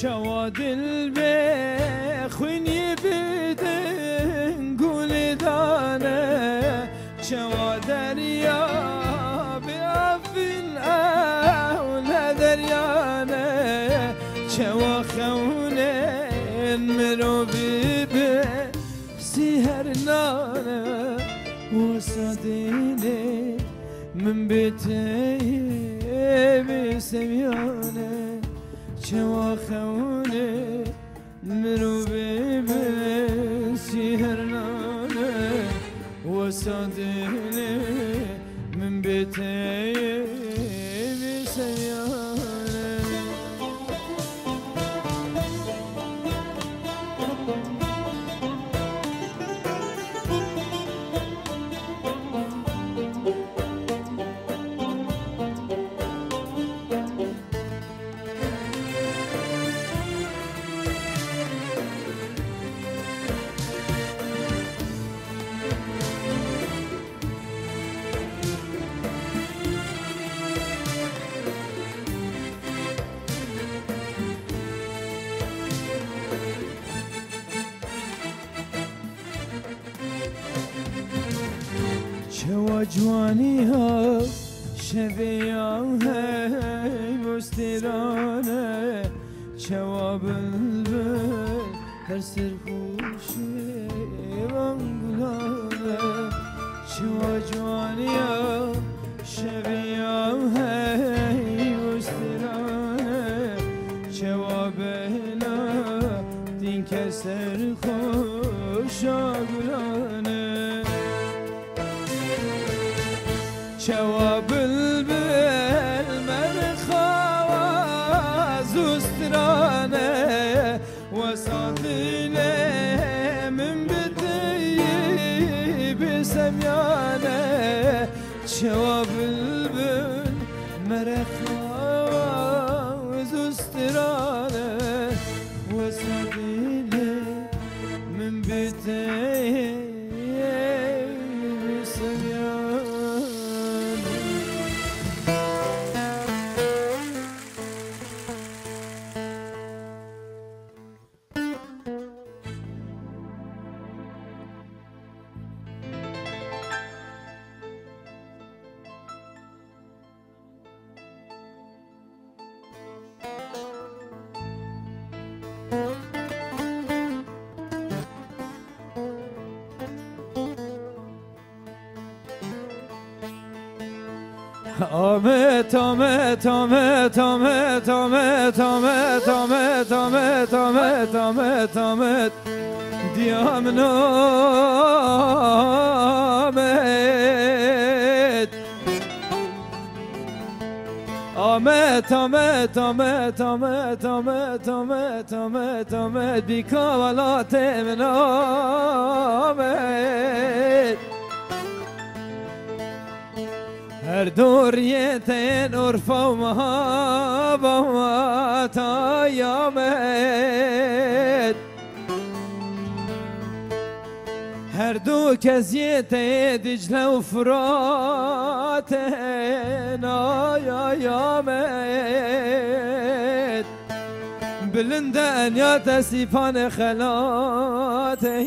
چوا دل بخونی بدن گل دانه چوا دریا بیافین اول دریانه چوا خونه مرو بیبه سیهر نانه و صدینه من بیته بسمیانه چوا خونه مرو بیبه سیهر نانه و صدینه من بیته بسمیانه چوا جوانی ها شبیان هی بسترانه چوا بلبل هر سرخوشی بانگلانه چوا جوانی ها شبیان هی بسترانه چوا بلا دین که سرخوش آگلانه چوا بلبل مرخوا زسترانه و صادله من بدی بسمیانه چوا بلبل مرخوا زسترانه و صادله من بدی آمد آمد آمد آمد آمد آمد آمد آمد آمد آمد آمد دیامن آمد آمد آمد آمد آمد آمد آمد آمد بیکاولات من آمد هر دوریت عرفا و محبت آمد هر دو کزیت دجله و فرات آمد بلند انیات سیفان خلاته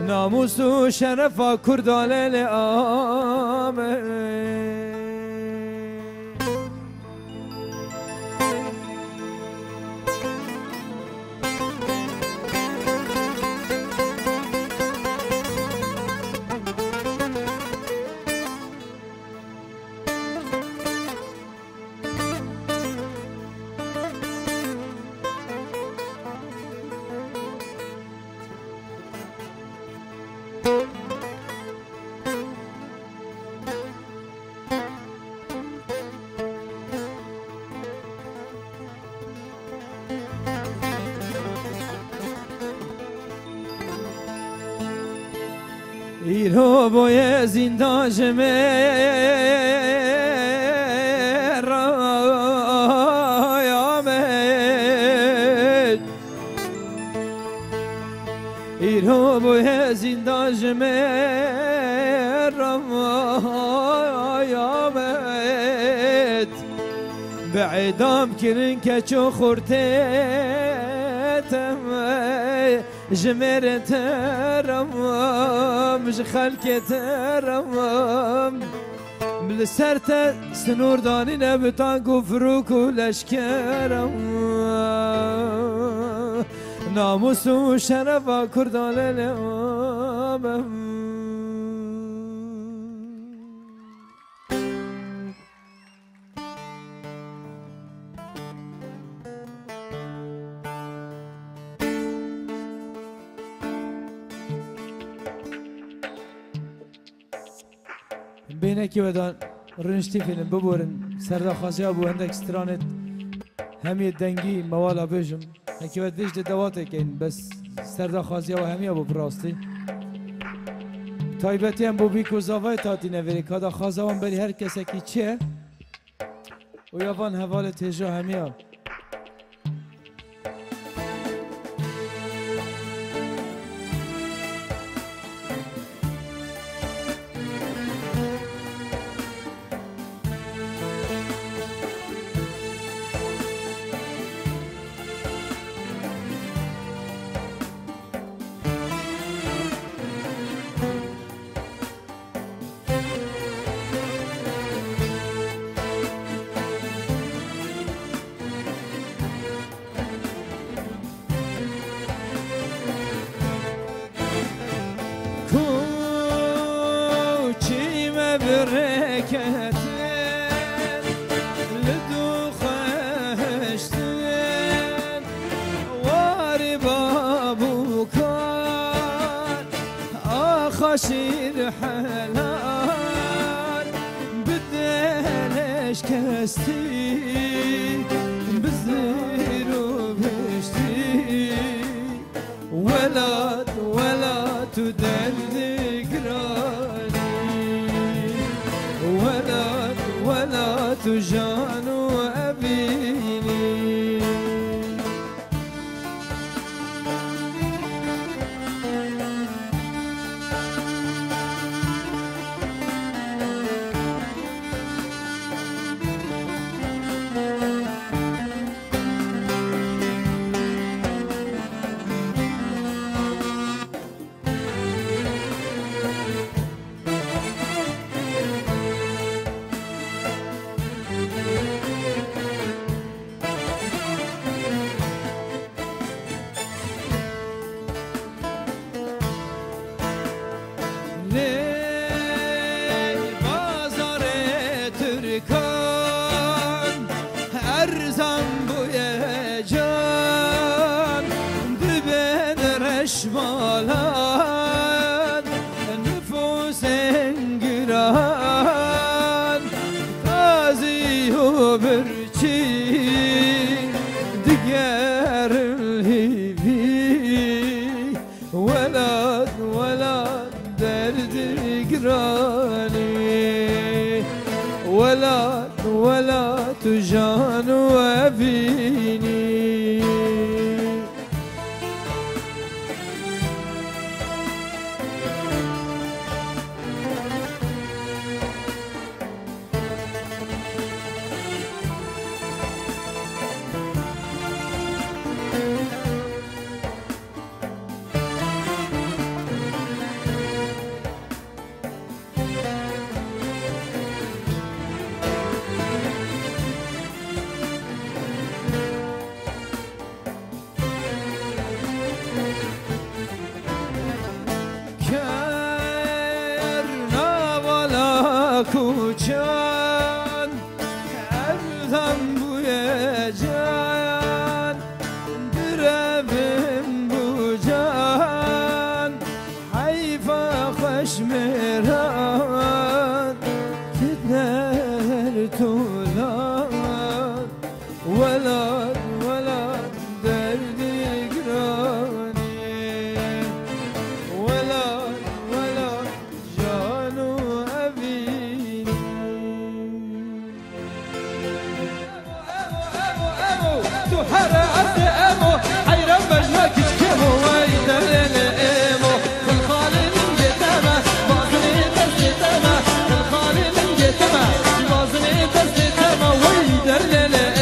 ناموس و شرف کردال آمد ایرو بوی زندان جمه رای آمد ایرو بوی زندان جمه رای آمد بعدام كرن كچو خورتتم جمر ترمم خلق ترمم بالسرت سنور داني نبتان كفروك ولشكرم ناموس وشرف كردان الامام بینکی ودان رنشتی فیلم ببورن سردا خاصی ابو اندک سترانت همی دنگی موالا بجم هکی ود دیش دوات کن بس سردا خاصی و همی ابو براستی تایبتی هم بو بیکو زاوای تاتی نوری کادا خازوان بری هر کسی کی چه و یابان حوال تجا همی اب بركتين لدو خشتين واري بابو كان آخشير حلال بدلش كستي بزيرو بشتي ولا تدلق ولا تجان أبيني شمالان نفوس انگران تازی و برچی دیگر الهیبی ولاد درد گرانی ولاد تجان و ابینی کوچان ارزم بوی جان برویم بو جان حیفا خوش میران که در طولان ولاد درد گرانی ولاد جانو حرا عبد امو حيران بجناك تشكمو ويدر الامو في الخالي من جتما بازني تسلتما في الخالي من جتما بازني تسلتما ويدر الامو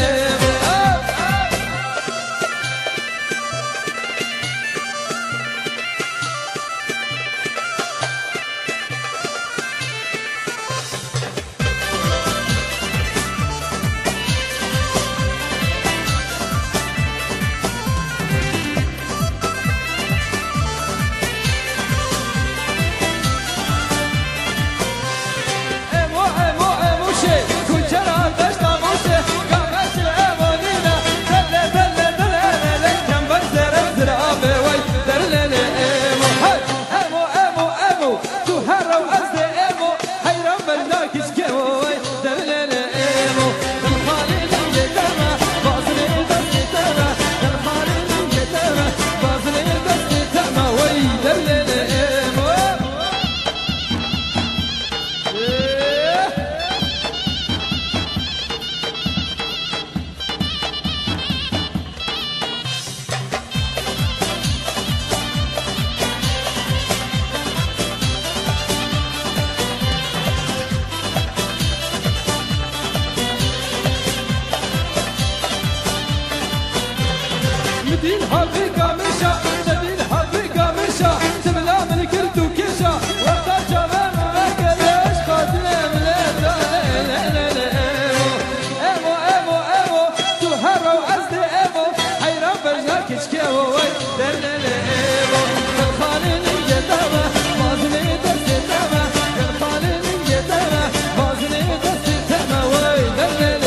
تدين حبك مشا تدين حبك مشا تبلا من كرتو كشا وقت جبان ما كلاش قاتل ملتا امو امو امو تو هرو ازد امو حيران بجنا كشكاو وي درنا امو خالين يدما مازني دست تما خالين يدما مازني دست تما وي درنا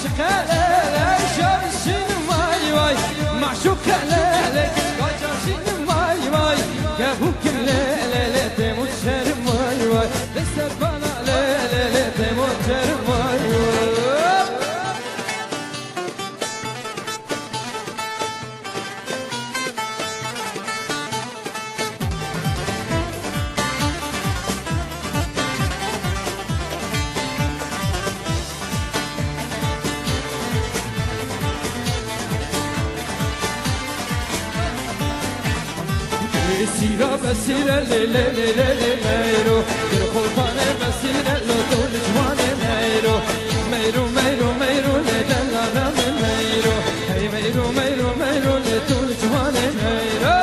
عاشق لك شارشين واي واي معشوق لك قاجاشين واي واي قابوك الليلة تموت شرم واي واي لسه بنا ليلة تموت شرم واي واي سيرة بسيرة ليلة ليلة ليلة الخلطانة بسيرة لو طول جوانة ميرو ميرو ميرو ميرو ليلة لا من ميرو هي ميرو ميرو ميرو لطول جوانة ميرو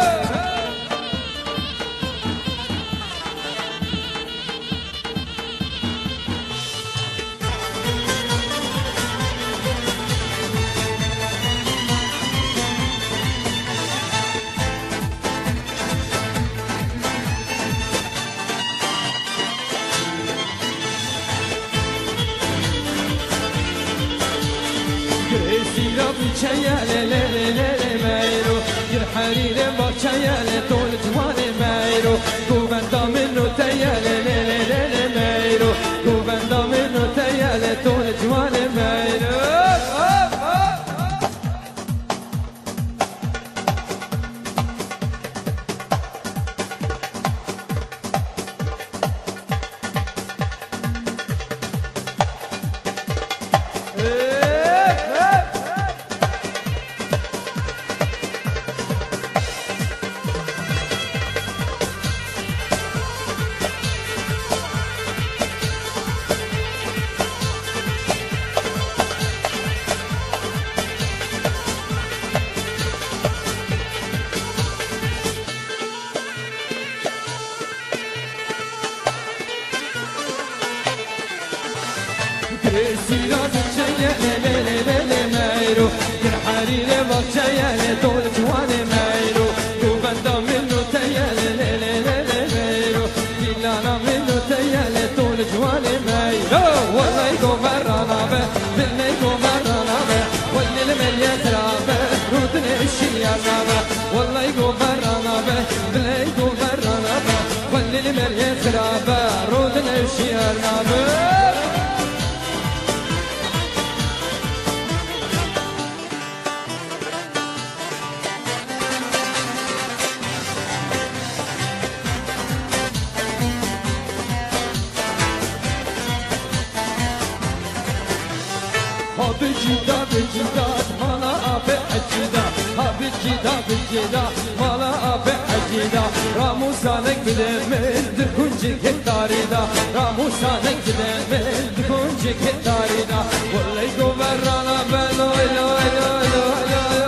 سيرة بچايا ليلة ليلة ميرو يرحري لبچايا لطول جواني ميرو قوبندا منو تايا ليلة ليلة ميرو قوبندا منو تايا لطول جواني ميرو سيرة بچايا ليلة ليلة ميرو يرحري لبچايا لطول جواني ميرو قوبندا منو تايا ليلة ليلة ميرو دلانا منو تايا لطول جواني ميرو والله يقومرانا به بالله يقومرانا به واللي المليات رابه رودني الشيانا به والله يقومرانا به بالله يقومرانا به واللي المليات رابه رودني الشيانا به بجدا مالا أبي حجدا بجدا مالا أبي حجدا راموسانك بدمل دكونجي كتاريدا راموسانك بدمل دكونجي كتاريدا والله يقبرنا بلوي لوي لوي لوي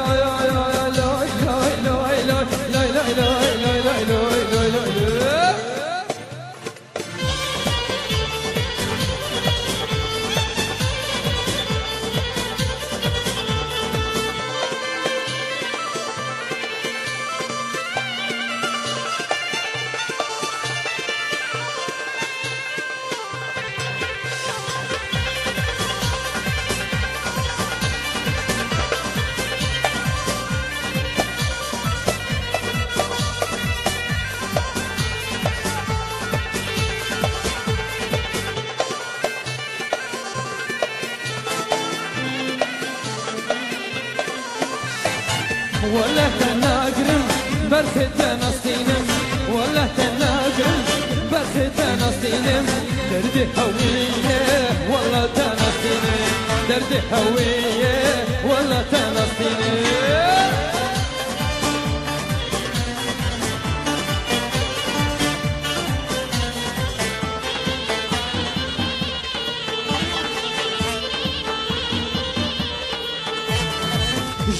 ولا تناقرم برخت نصينم ولا تناقرم برخت نصينم درد هوية ولا تنصينم درد هوية ولا تنصينم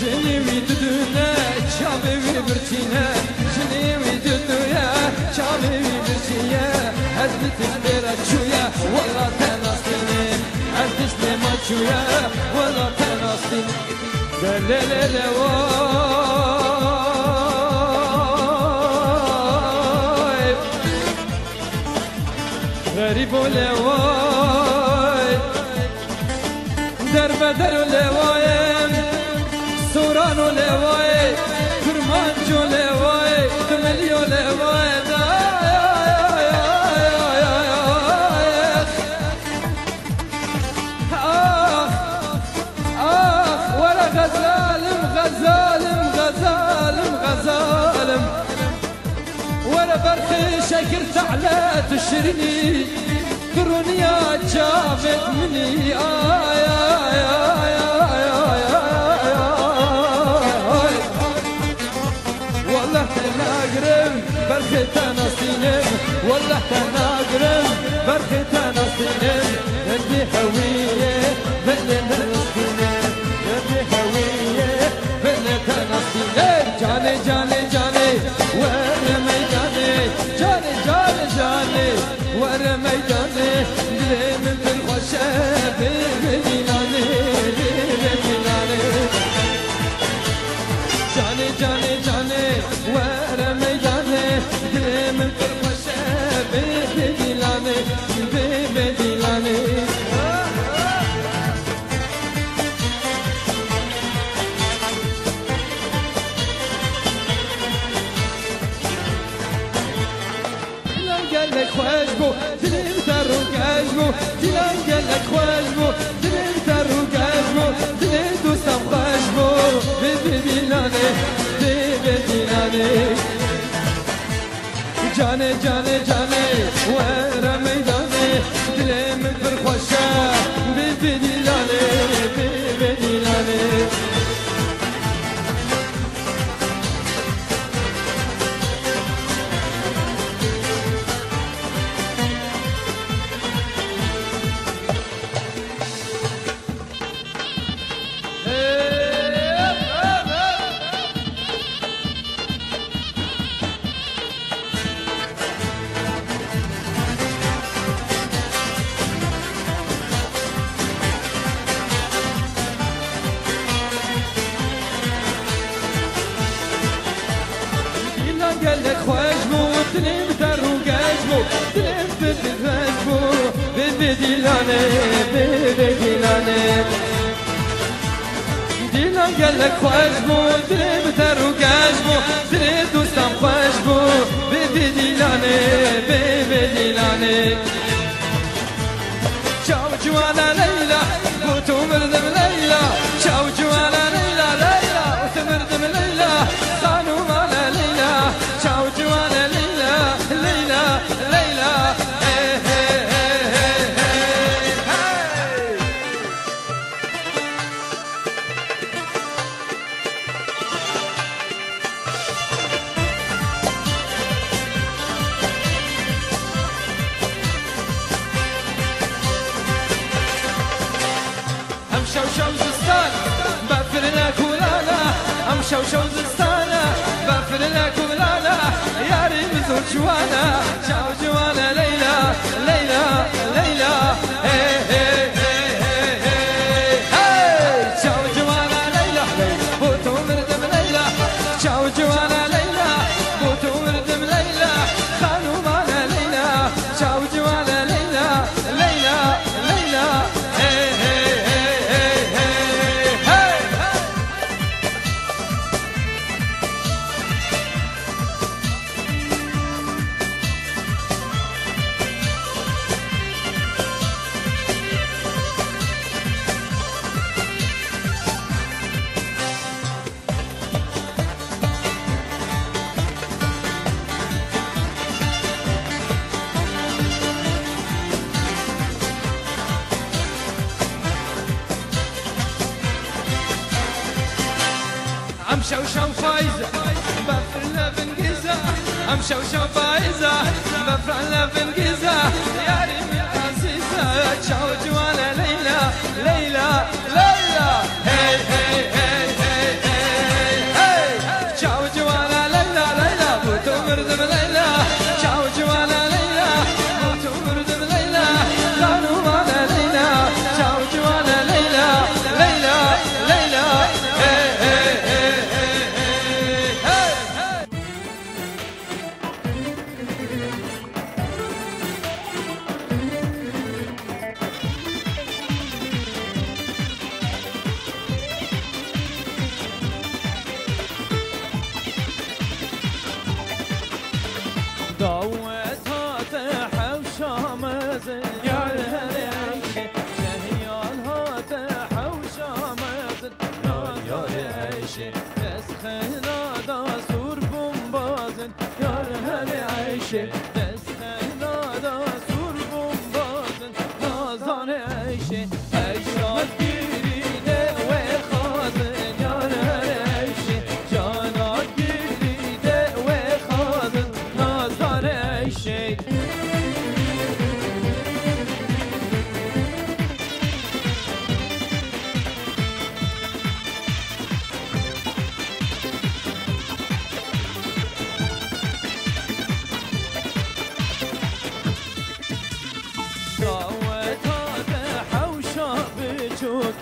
جنوي ددونا شابي برتينا جنوي ددويا شابي برتيا هزبت البيرة شويا والله تنصيني هزبت ما شويا والله تنصيني دلالة واي غريب ولا واي بدر ولوايم سوران ولواي كرمانجو لواي تمليو لواي ولا غزالم غزالم غزالم غزالم ولا برخي شكرت على تشرني كرونيا جابت مني والله تناقرم برخي تنصينم والله تناقرم برخي تنصينم ندي هوية بلي تنصينم ندي هوية بلي تنصينم جاني جاني جاني ورا ميداني جاني جاني جاني ورا ميداني دلي من بالخشب بميلاني بميلاني جاني جاني جاني ورا ميداني دلي من بالخشب بميلاني بميلاني قالك خواجبو دليم ترو قاجبو دلان قالك خواجبو دليم ترو قاجبو دليم دوستم خواجبو بيبي دلاني بيبي دلاني جاني جاني جاني ورا ميداني دليم برخوشة بيبي دلاني بيبي دلاني قالك خواجبو تنم ترو قاجبو تنم بدي خواجبو بيبي ديلاني بيبي ديلاني ديلان قالك خواجبو تنم ترو قاجبو تنم دوستم خواجبو بيبي ديلاني بيبي ديلاني شاو جوانا ليلى قوتو مردم ليلى شاو جوانا ليلى ليلى وتمردم ليلى خانو مالا ليلى شاو جوانا ليلى ليلى ليلى هي هي هي هي شو زستان بفرنا كولالا ام شو زستانا بفرنا كولالا ياري بزور جوانا شاو جوانا ليلى ليلى ليلى هي هي هي هي شاو جوانا ليلى بوتو مردم ليلى شاو جوانا ليلى بوتو مردم ليلى خانو مانا ليلى شاو جوانا ليلى ليلى ليلى هي هي ام شوشو فايزة بفرنا بنقزة ام شوشو فايزة بفرنا بنقزة يا ريم يا عزيزة شاو جوانا ليلى ليلى ليلى هي هي هي هي هي شاو جوانا ليلى ليلى بوتو مردم ليلى شاو جوانا ليلى بوتو مردم ليلى خانو مانا ليلى شاو جوانا ليلى ليلى ليلى هي هي عيشي تسخنا دا سور بومبازن يار هل عيشي تسخنا دا سور بومبازن نازان عيشي عيشات گیریده و خازن یار هل عيشي جانات گیریده و خازن نازان عيشي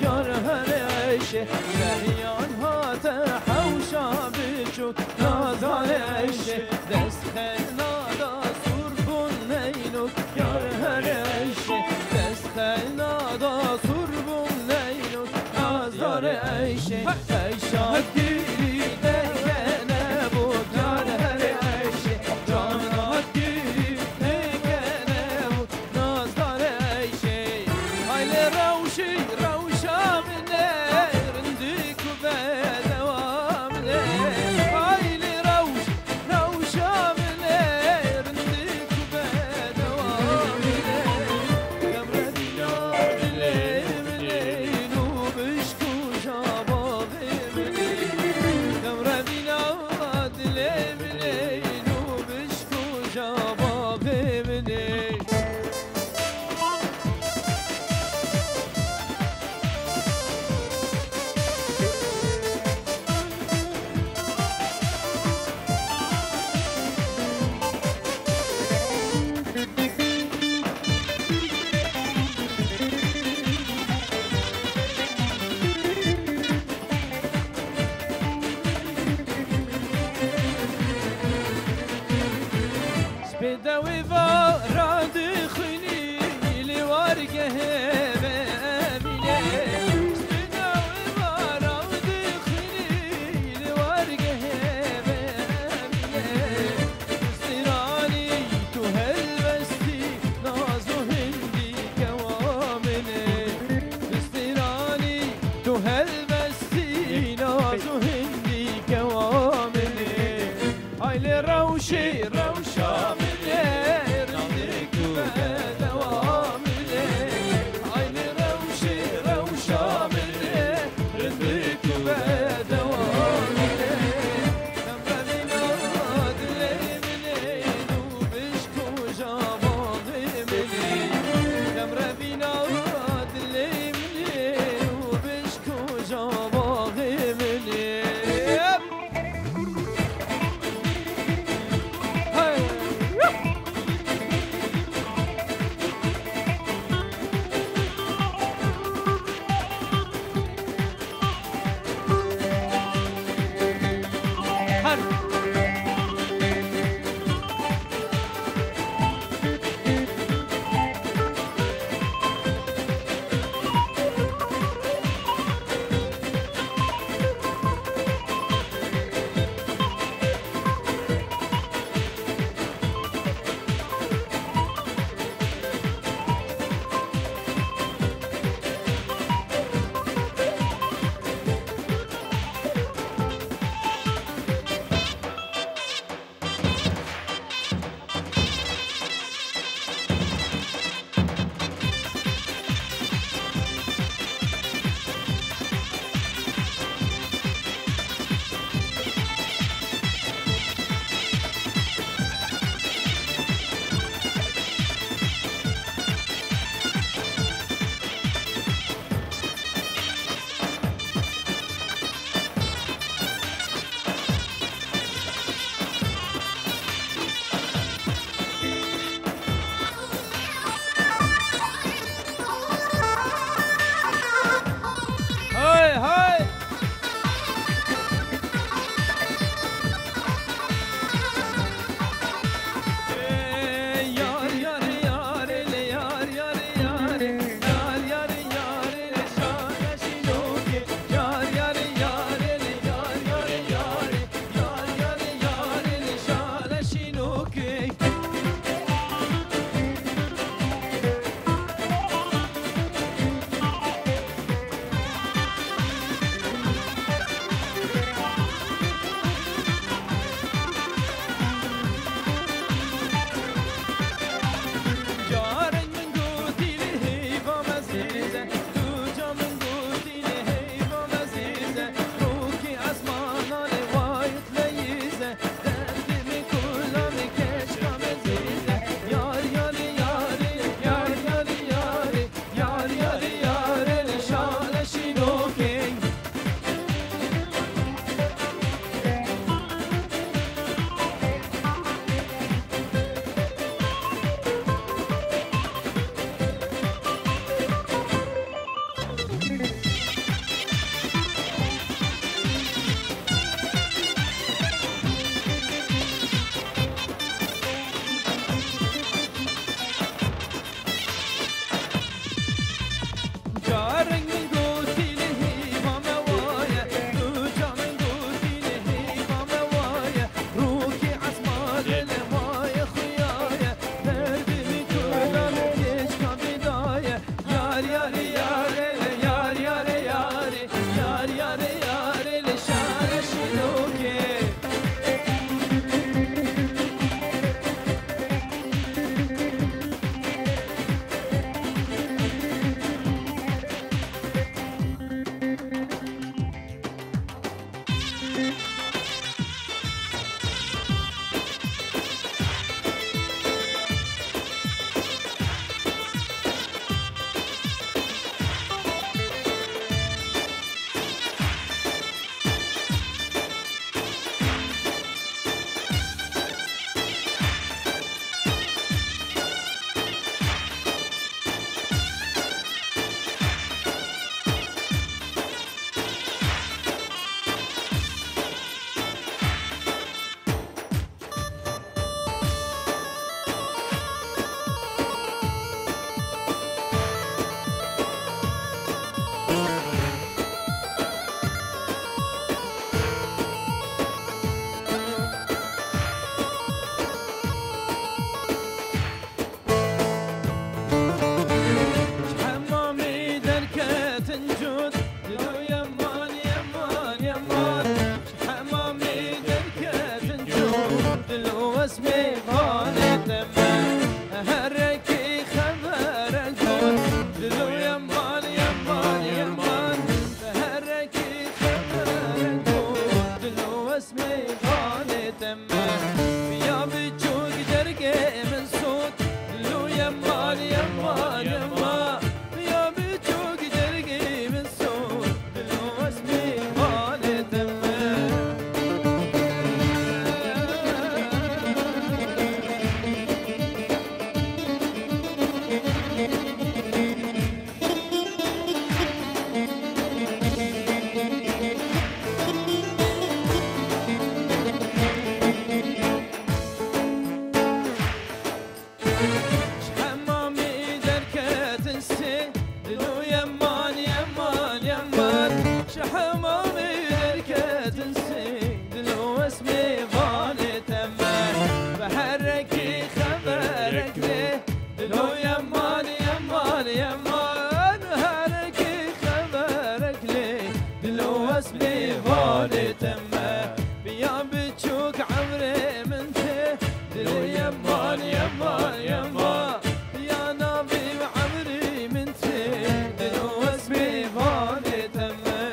یار هر عیشه شهیان هات حوشا بچوک نازان عیشه دست خیلادا سربون نینوک یار هر عیشه دست خیلادا سربون نینوک نازان عیشه عیشات گیریده نبود یار هر عیشه جانات گیریده نبود نازان عیشه hayli ravşi بدوي راد خني لورقه بامنه بدوي راد خني لورقه بامنه استراني تهلبستي نازو هندي كوامنه استراني تهلبستي نازو هندي كوامنه هاي روشي روشا منه شحمامي دركة سيد لو اسمي فاني تمه بحركي خبرك ليه لو يمان يمان يمان بحركي خبرك ليه لو اسمي فاني تمه بيا بتشوك عمري من ته دلو يمان يمان يمان يا نبي عمري من ته دلو اسمي فاني تمه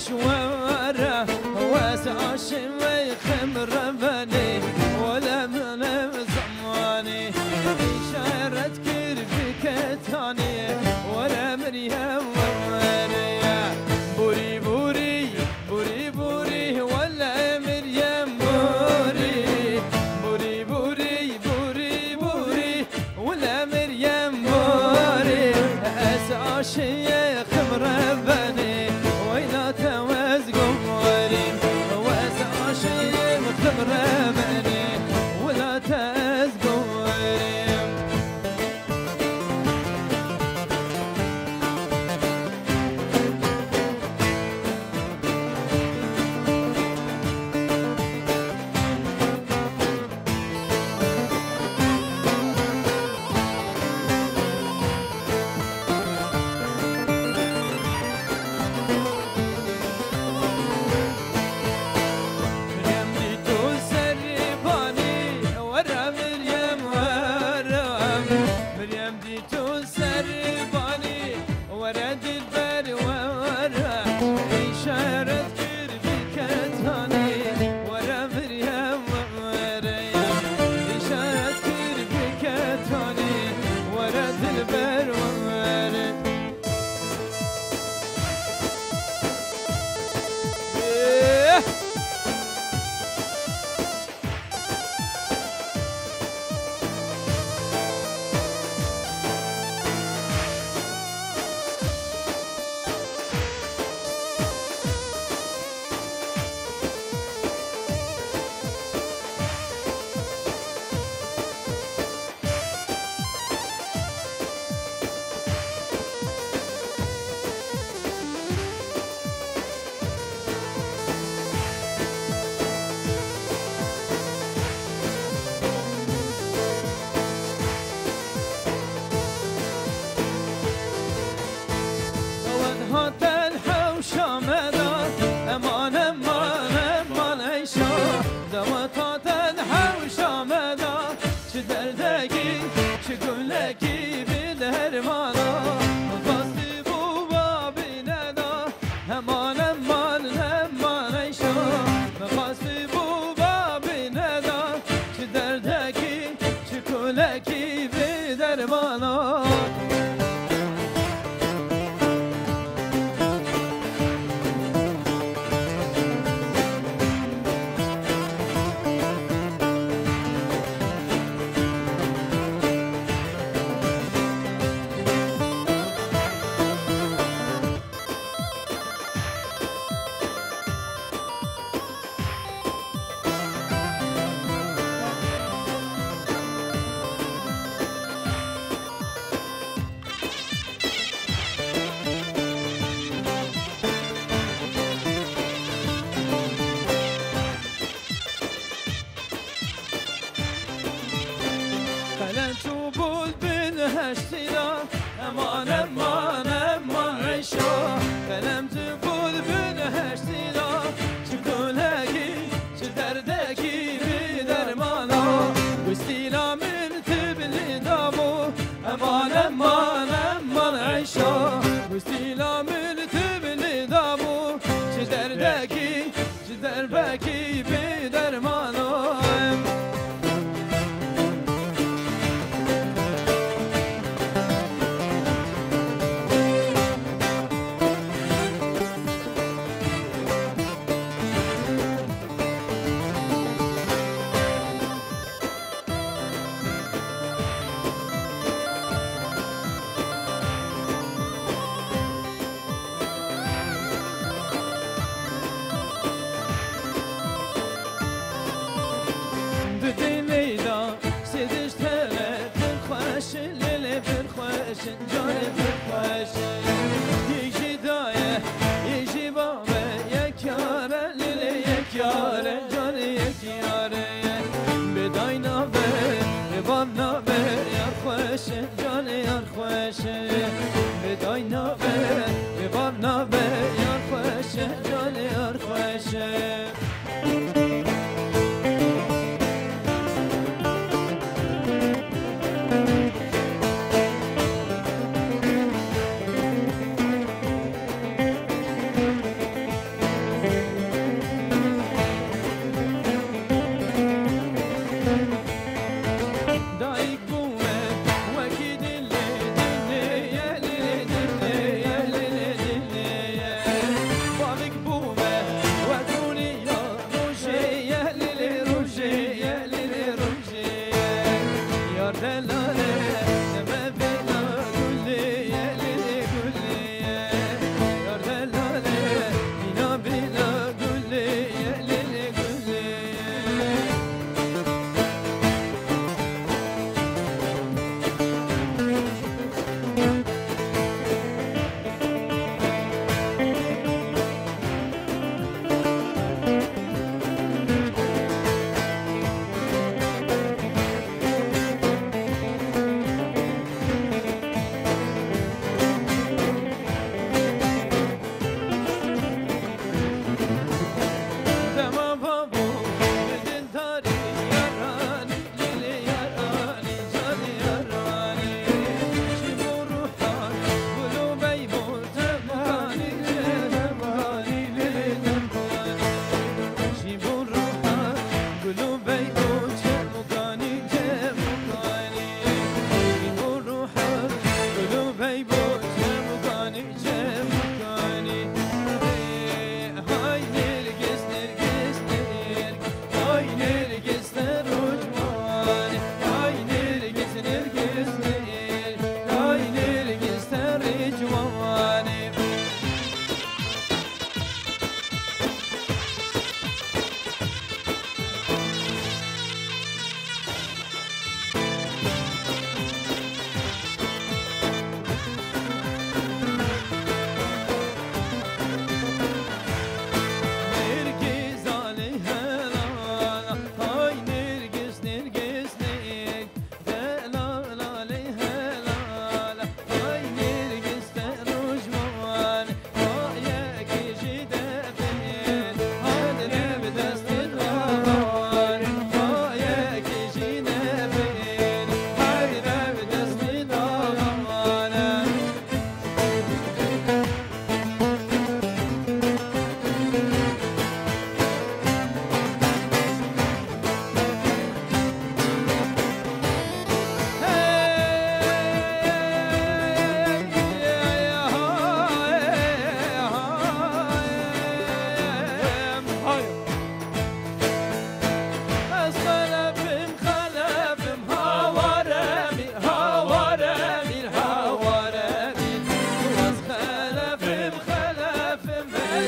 شوارة واسع ويخمر بني ولا من زماني شارت كرفي كتاني ولا مريم ومريا بوري بوري بوري بوري ولا مريم بوري بوري بوري بوري بوري ولا مريم بوري اسع شيخ مربني ويلا توزقوا موري واسع شيخ مربني ولا تزقوا موري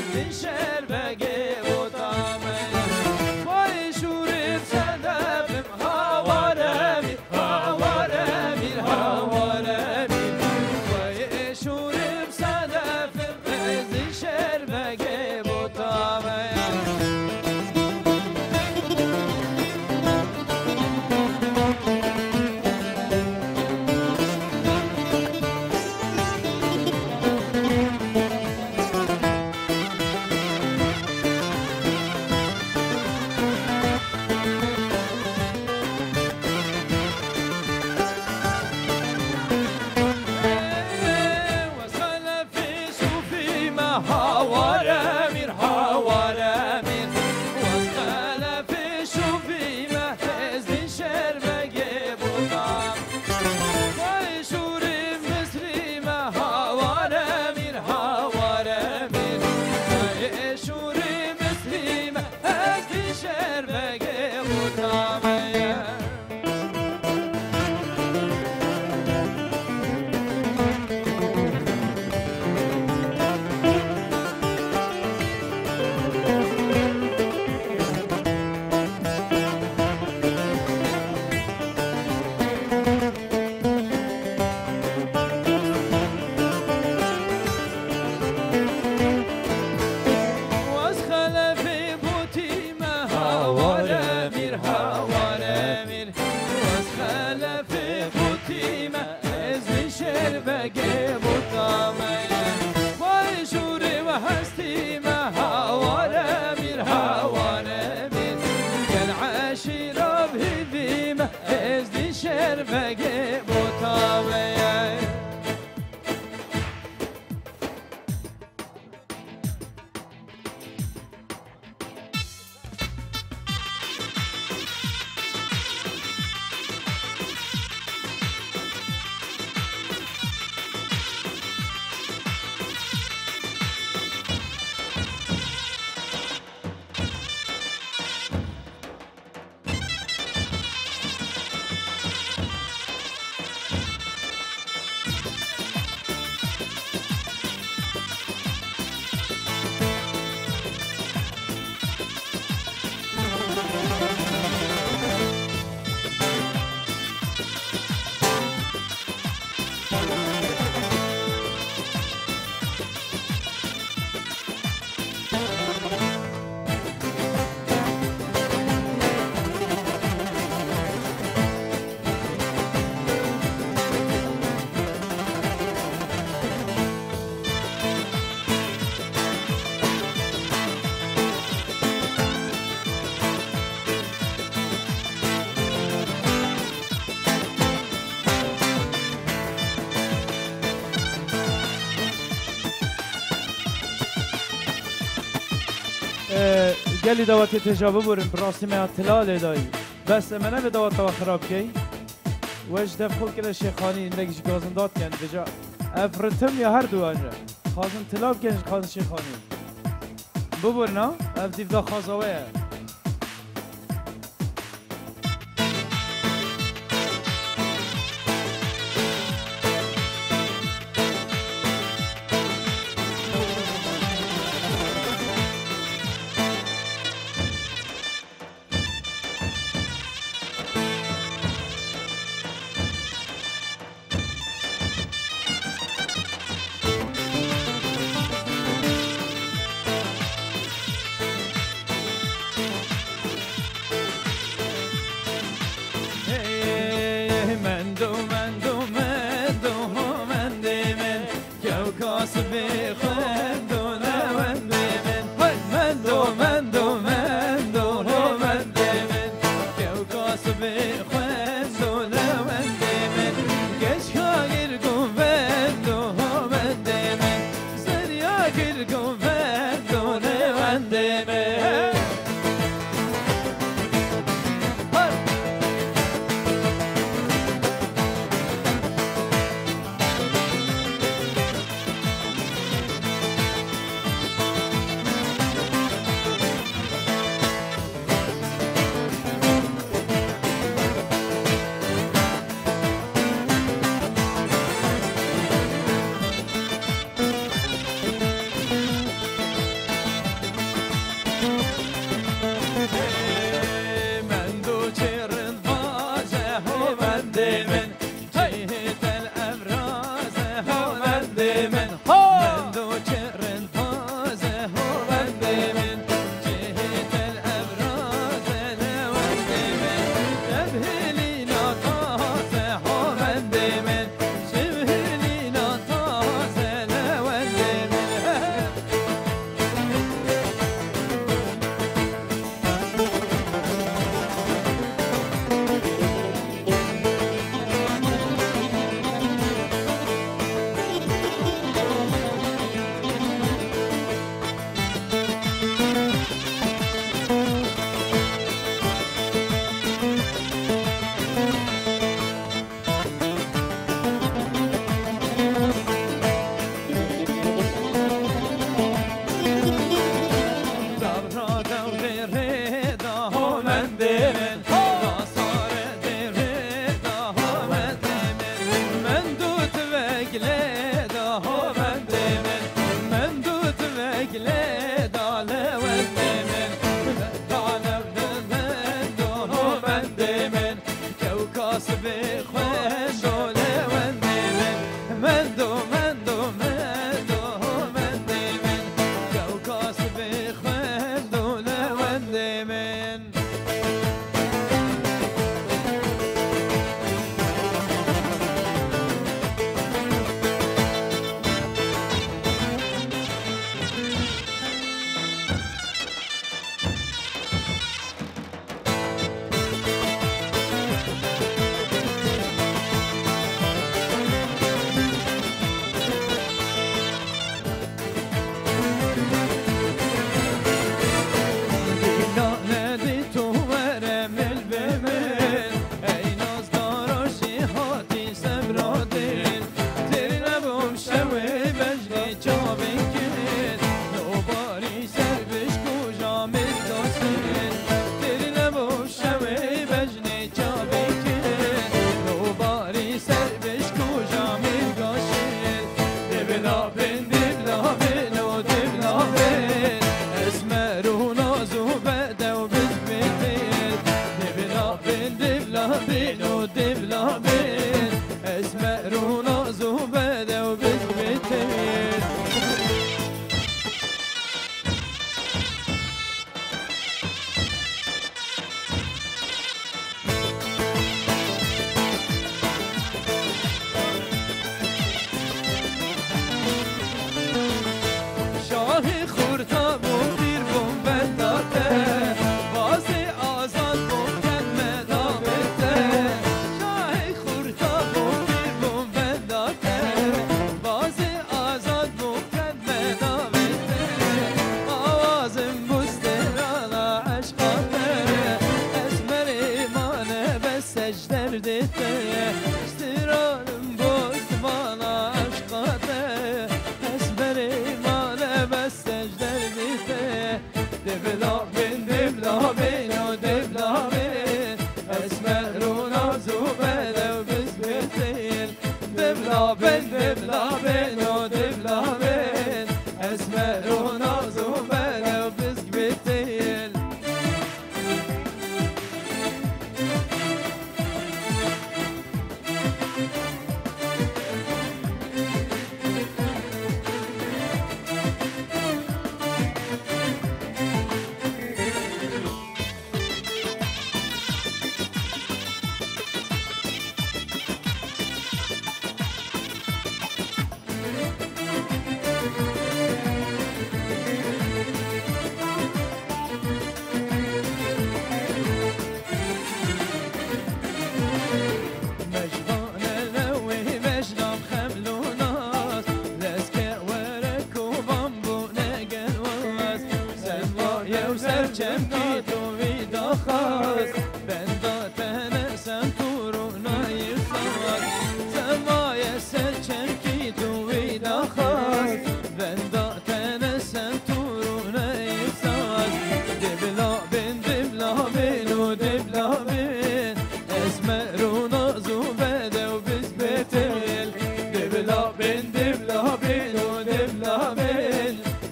ezdi şerbege botame vay şurim sedefim havaremir havaremir havaremir vay şurim sedefim ezdi şerbege botame havaremir havaremir vasqala fi şufi mezdin şerbege budam vay şurim misrime havaremir havaremir vay şurim misrime mezdin şerbege budam şerbege butame vay şuri ve hastime havaremir havaremir gel aşira bhidime ezdi şerbege butame گلی دواتی تجابه بریم براستی من اطلاع دایی بس منه به دوات دوا خراب کی وش دف خود کده شیخانی اندگیش گازن داد کن بجا افرتم یا هر دو آنجا خازن طلاب کنش خازن شیخانی ببر نه اف دیف دا خازاوه داله وندی من داله من دونو وندی من کو کاسب خوش دوله وندی من دو وندی من کو کاسب خوش دوله وندی من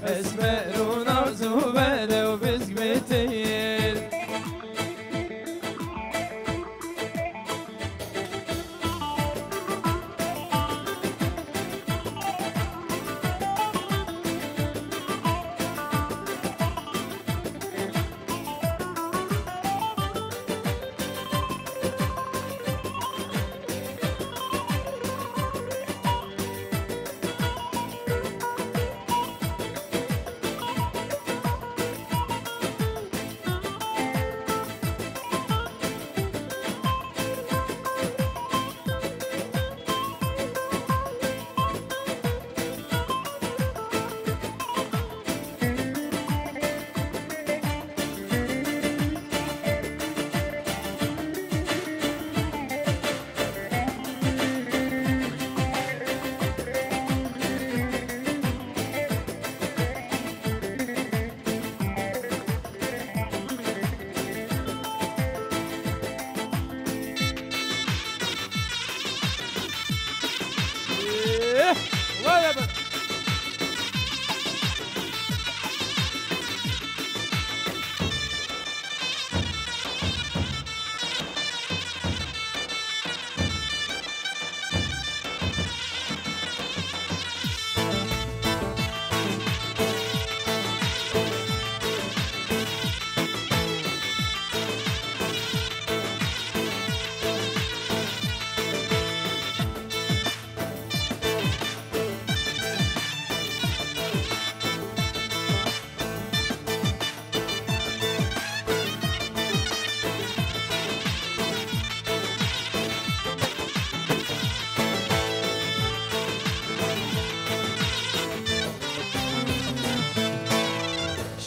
اسمه رو نازو بده و بزگمتیه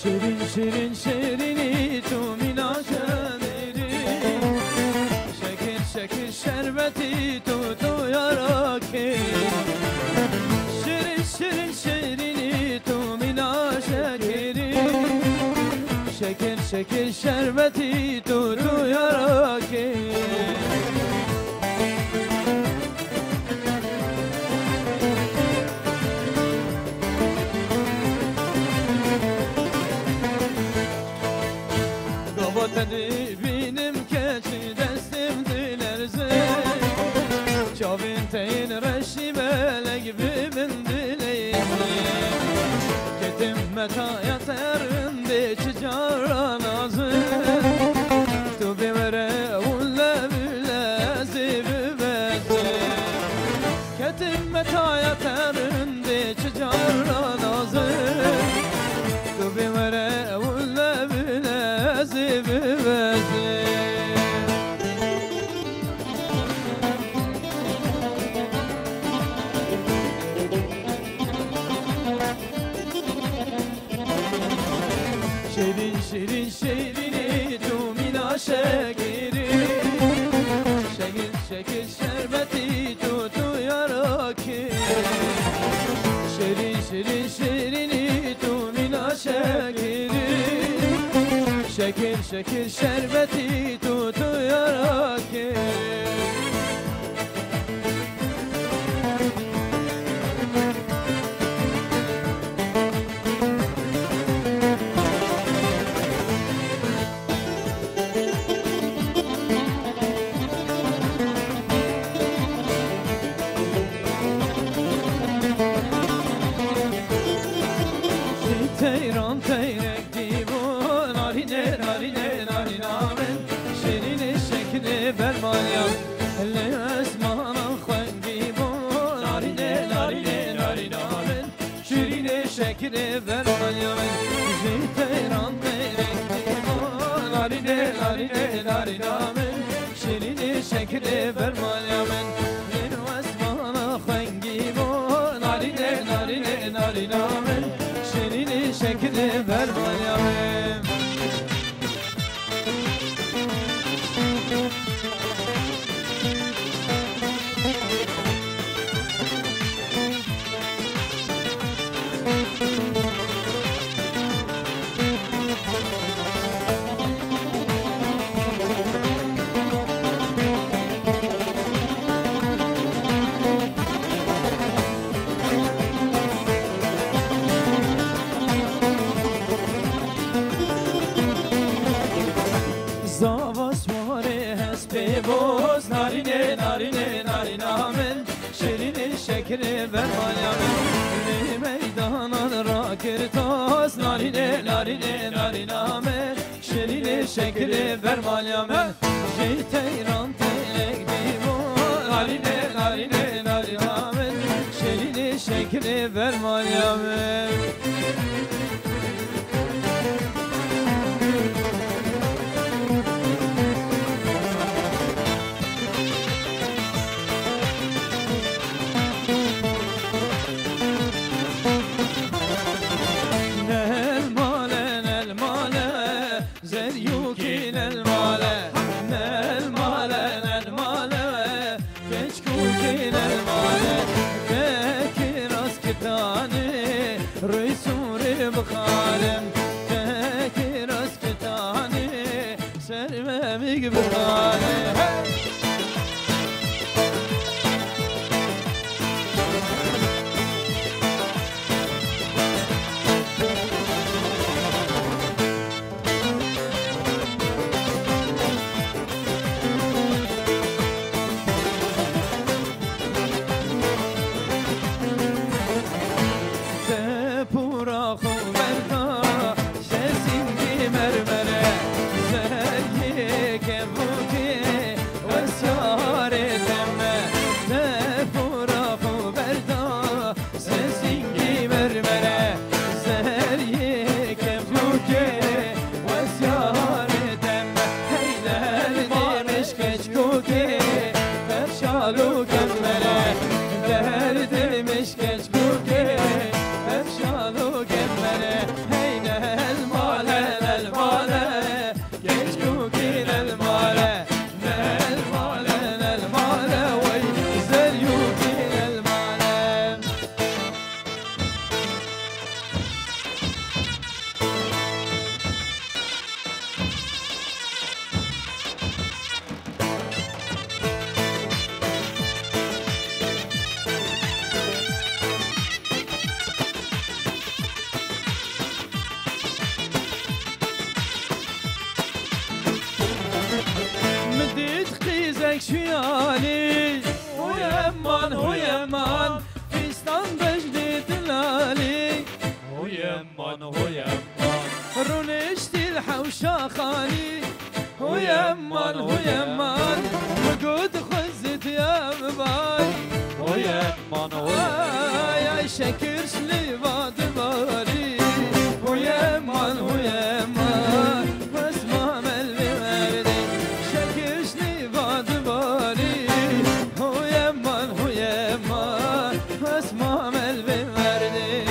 شیرین شیرین شیرینی تو مینا شمیری شکر شکر شربتی تو یارا که شیرین شیرین شیرینی تو مینا شکری شکر شکر شربتی تو یارا که بینم که چی دستم دلرزه چاوین تین رشی بلگ ببین دلیم کتم متایا ترنده چی جارا نازه تو بمره اولا بلا زیب بزه کتم متایا ترنده چی جارا نازه تو بمره اولا بلا زیب بزه شیرین شیرین شیرینی تو مینا شکری شکر شکر شربتی تو یارا که شیرین شیرین شیرینی تو مینا شکری شکر شکر شربتی تو یارا که تیران تیرک دیوان نارینه نارینه نارینامن شیرین شکل برمالیم هلی اسمانا خنگی بان نارینه نارینه نارینامن شیرین شکل برمالیم تیران تیرک دیوان نارینه نارینه نارینامن شیرین شکل برمالیم هلی اسمانا خنگی بان نارینه نارینه نارینامن شیرین شکل برمالیم بوز نارینه نارینه نارینامن شیرین شکر برمالامن میدانان را کرتاز نارینه نارینه نارینامن شیرین شکر برمالامن جی تیران تیرک دیوان نارینه نارینه نارینامن شیرین شکر برمالامن بخالم تاكي راس كتاني سلمي بخالم مرمره زهی که بودی شيالي ويمان ويمان فستان بجدي دلالي ويمان ويمان رونشتي الحوشة خالي ويمان ويمان وقود خزت يا مباي ويمان يا شكرش لي بعد باري ويمان ويمان واسمع ملبي مردي شكرش لي بعد باري ويمان ويمان واسمع ملبي مردي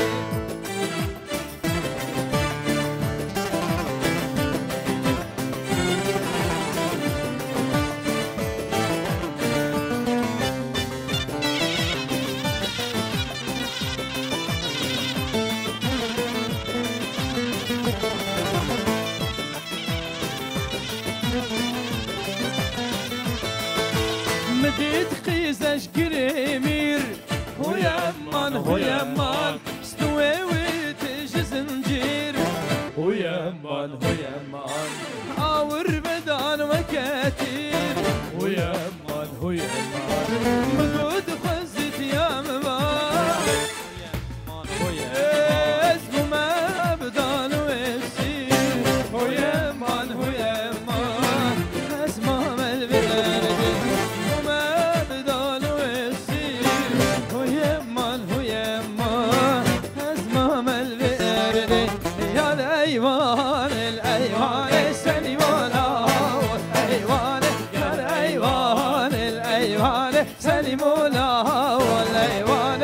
مديت قيزش قريمير ويمان ويمان استوي وتجي زنجير ويمان ويمان اور بدان وكاتير ويمان ويمان مقود خزت يا مبار اسمه ما بدان ويسير ويمان ويمان اسمه ملبي وما بدان ويسير ويمان ويمان اسمه ملبي يا الايوان الايوان سليمان الايوان يا الايوان الايوان سليمان الايوان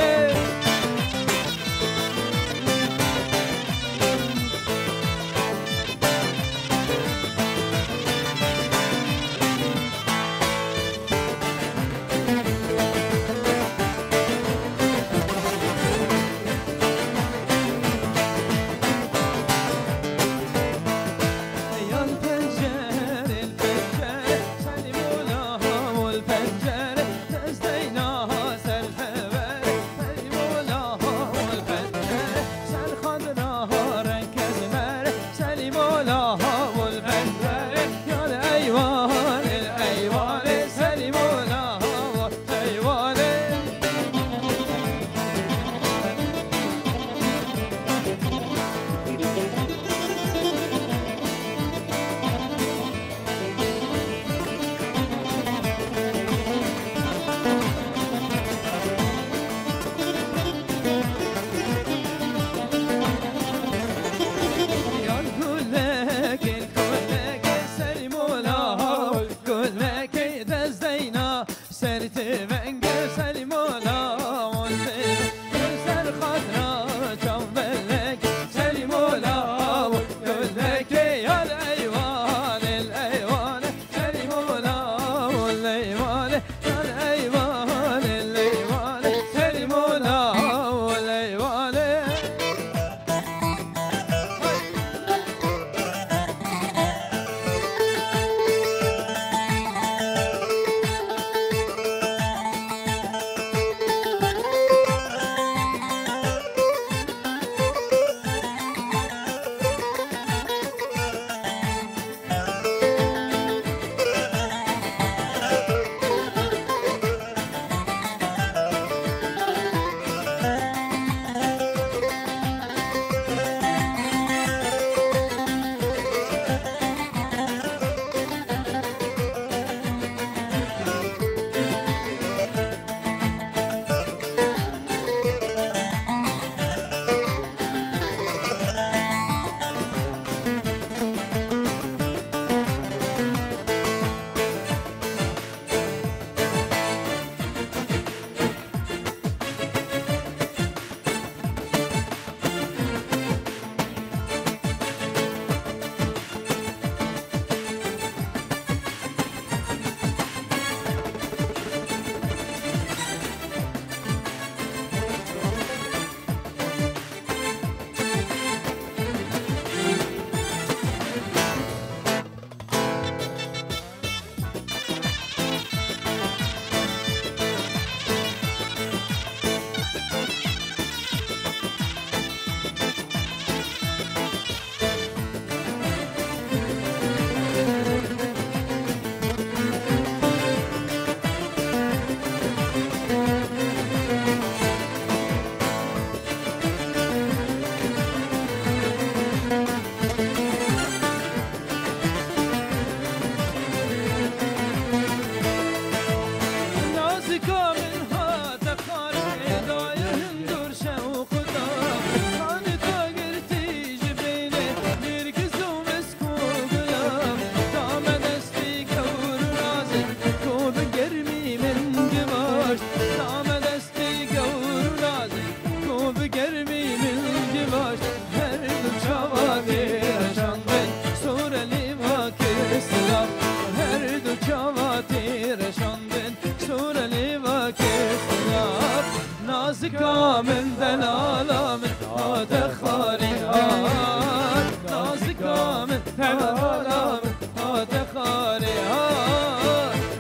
دلالم هات خاری ها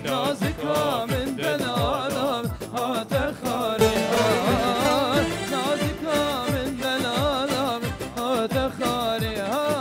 نازکا من دلالم هات خاری ها نازکا من دلالم هات خاری ها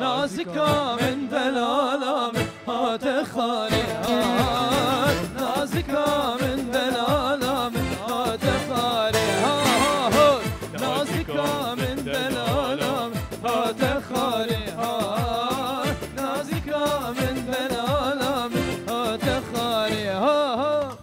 نازکا من دلالم هات خاری ها نازکا من دلالم هات خاری ها نازکا من دلالم هات خاری ها نازکا من دلالم هات خاری ها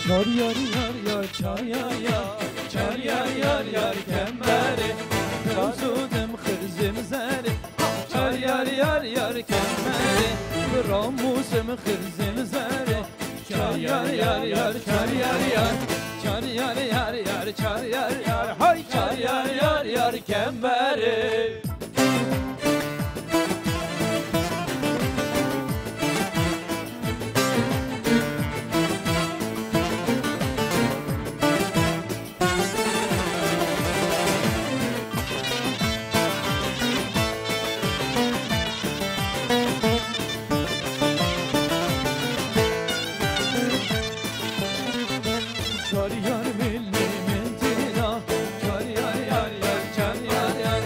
Çar yar yar yar çar yar yar çar yar yar yar kemberi Razudum kızım zeri çar yar yar yar kemberi Ramusum kızım zeri çar yar yar yar çar yar yar çar yar yar yar çar yar yar hay çar yar yar yar kemberi Çar yar milli mentira çar yar yar yar çar yar yar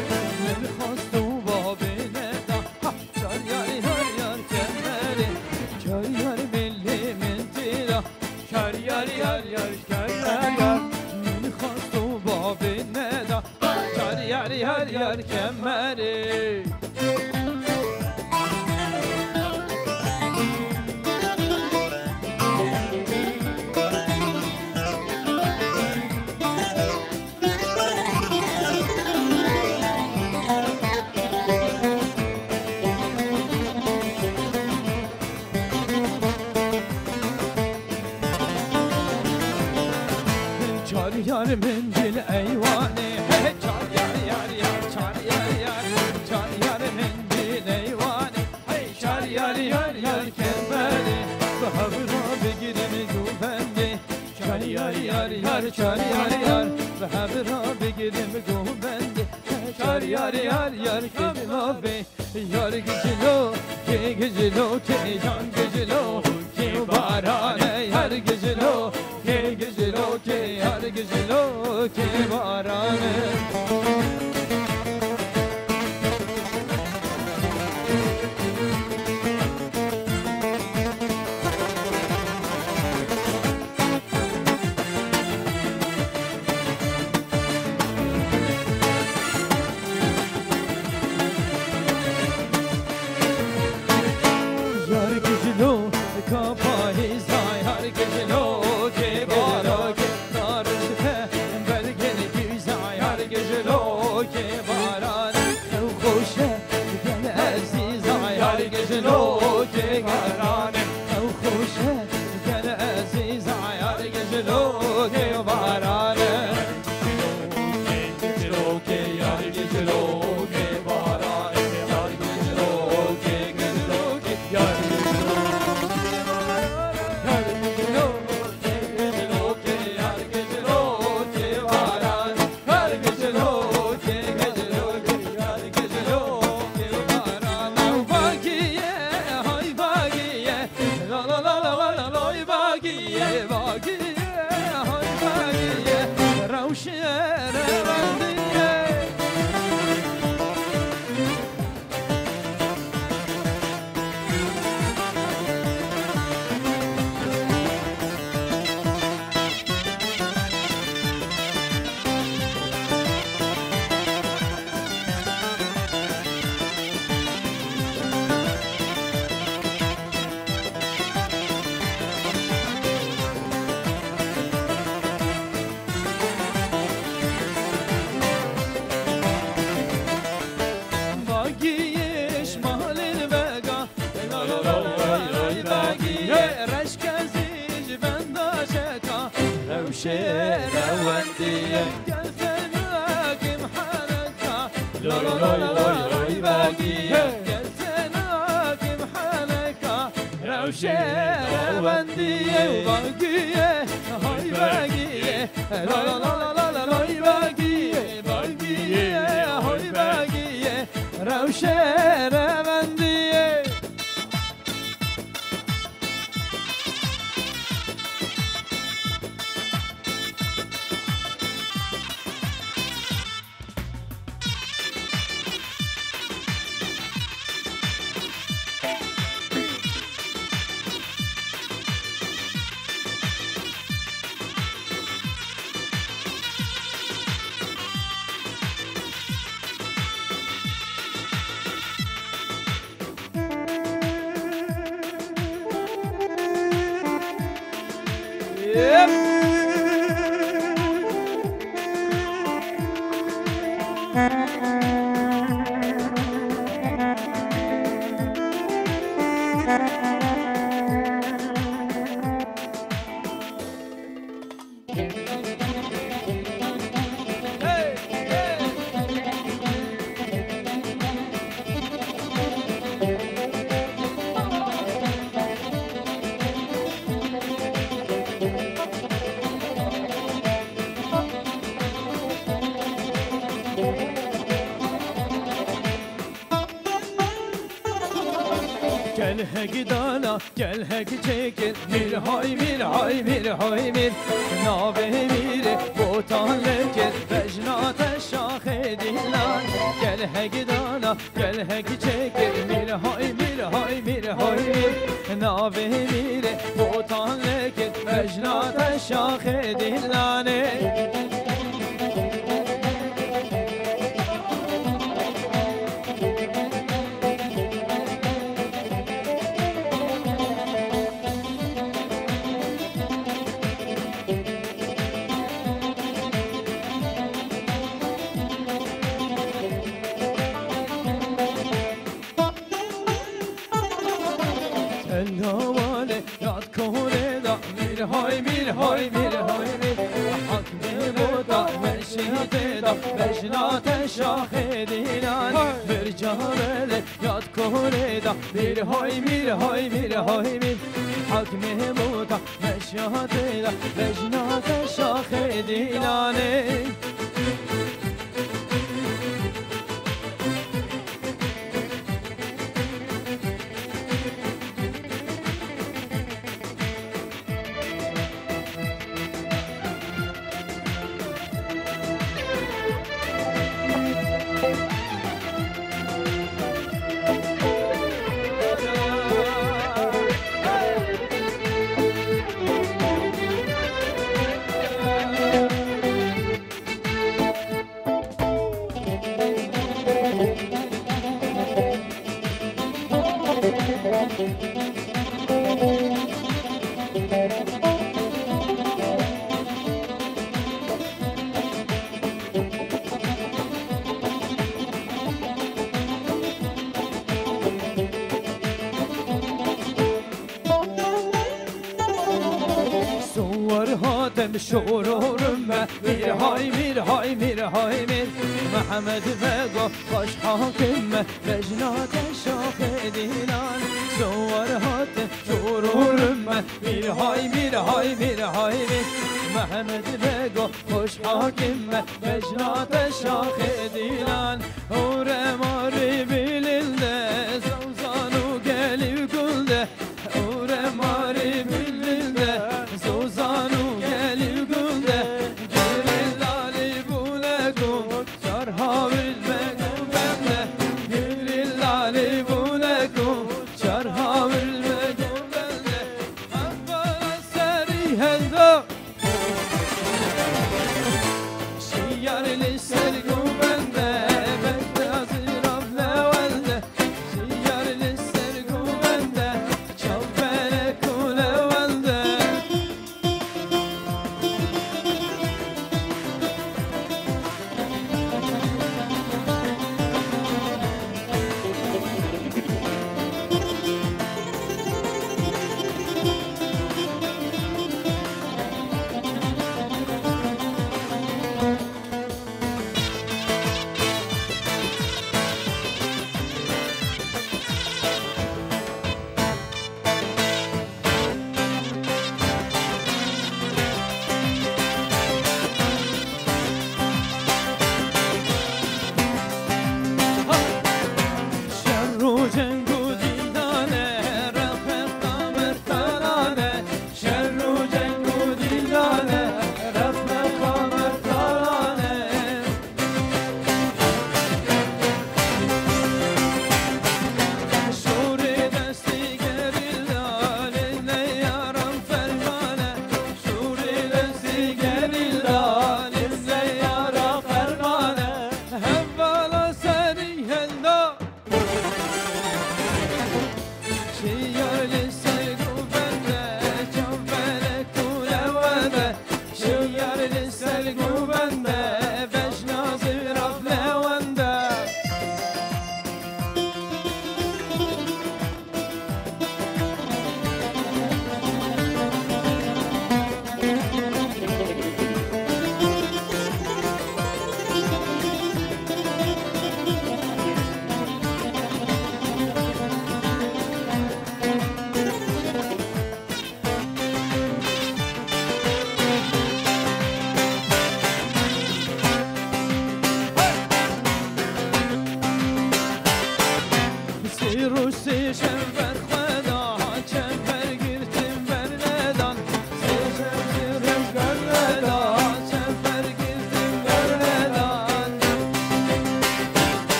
من دل ایوانه چار یار یار یار چار یار یار چار یار من دل ایوانه چار یار یار یار کربله به هبرا بگیرم گوبنده چار یار یار یار چار یار یار به هبرا بگیرم گوبنده چار یار یار یار کربله یار گجلو که گجلو که جان گجلو که بارانه یار گجلو که گجلو که یار گجلو که بارانه Gel hegi dana, gel hegi çekil Mir hay mir hay mir hay mir Nave mire botan lekel Vecnat şahe dillan Gel hegi dana, gel hegi çekil Mir hay mir hay mir hay mir Nave mire botan lekel Vecnat şahe dillan هندوانه یاد کنه دا میر های میر های میر های میر حکم بودا مشیده دا بجنات شاخ دیلان برجامله یاد کنه دا میر های میر های میر های میر حکم بودا مشیده دا بجنات شاخ دیلانه شورورم میر های میر های میر های میر محمد بگو باش حاکم بجنات شاخ دیلان سوارهات شورورم میر های میر های میر های میر محمد بگو خوش حاکم بجنات شاخ دیلان اور ماری بیلنده زوزانو گلی گلده اور ماری بیلنده زوزانو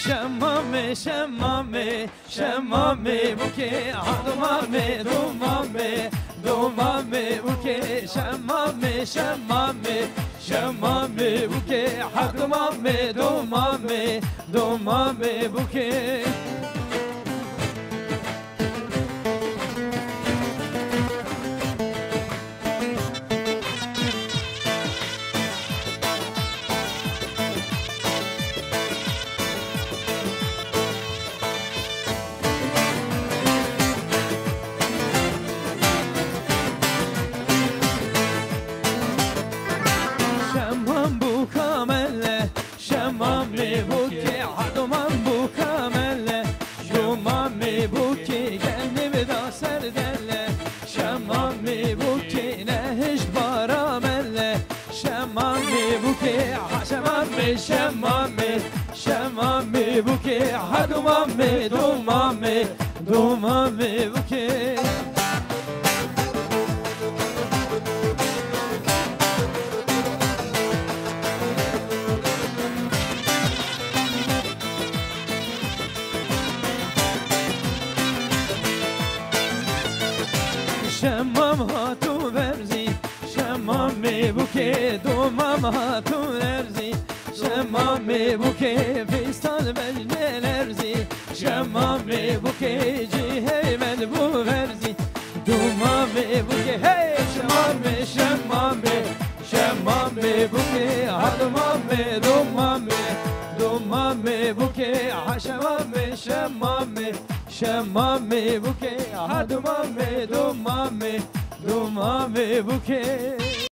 شمامي شمامي شمامي بوكي حضمامي دومامي دومامي بوكي شمامي شمامي شمامي بوكي حضمامي دومامي دومامي بوكي شمامي شمامي بوكي حدومامي دومامي دومامي بوكي شمام هاتو برزي شمامي بوكي دومام هاتو برزي شمامي بوكي فيستان بجنة لرزي شمامي بوكي جيهي مدبو برزي دومامي بوكي هي شمامي شمامي شمامي بوكي هدمامي دومامي دومامي بوكي عشمامي شمامي شمامي بوكي هدمامي دومامي دومامي بوكي